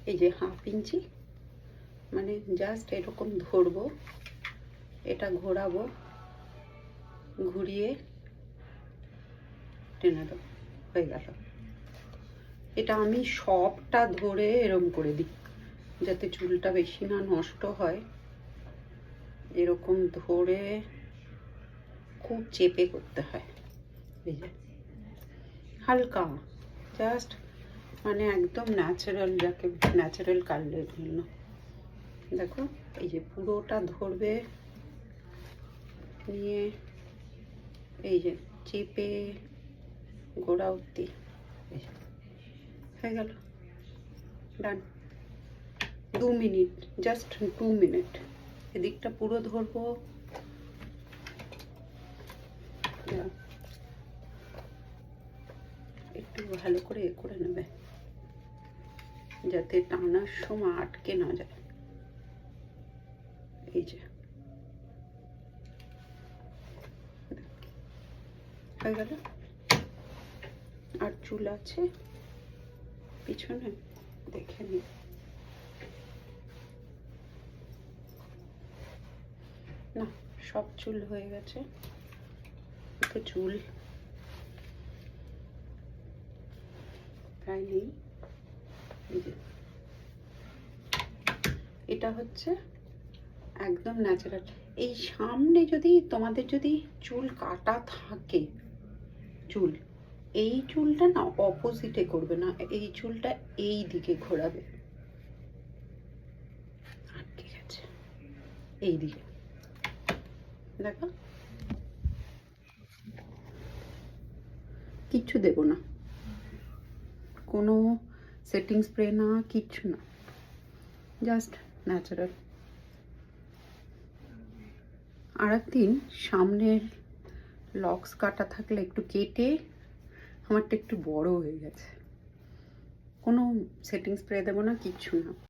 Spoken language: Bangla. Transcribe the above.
এই যে 1/2 ইঞ্চি, মানে জাস্ট এরকম ধরবো, এটা ঘোরাবো, ঘুরিয়ে টেনে দেবো, হয়ে গেল। এটা আমি সবটা ধরে এরকম করে দিই যাতে চুলটা বেশি না নষ্ট হয়। এরকম ধরে খুব চেপে করতে হয়। এই যে হালকা জাস্ট, মানে একদম ন্যাচারাল, যাকে ন্যাচারাল কার্লের জন্য। দেখো এই যে পুরোটা ধরবে, নিয়ে এই যে চেপে গোড়া অবধি হয়ে গেল, ডান। 2 মিনিট, জাস্ট 2 মিনিট। এদিকটা পুরো ধরবো, একটু ভালো করে করে নেবে যাতে টানার সময় আটকে না যায়। এই যে হয়ে গেল। আর চুল আছে পিছনে, দেখে নি। না, সব চুল হয়ে গেছে, তো চুল প্রায় নেই। এটা হচ্ছে একদম ন্যাচারাল। এই সামনে যদি তোমাদের যদি চুল কাটা থাকে, চুল এই চুলটা না অপোজিটে করবে না, এই চুলটা এই দিকে ঘোরাবে। আটকে গেছে এই দিকে, দেখো কিচ্ছু দেব না, কোনো সেটিং স্প্রে না, কিচ্ছু না, জাস্ট ন্যাচারাল। আর একদিন সামনের লক্স কাটা থাকলে একটু কেটে, আমারটা একটু বড় হয়ে গেছে, কোনো সেটিং স্প্রে দেবো না, কিচ্ছু না।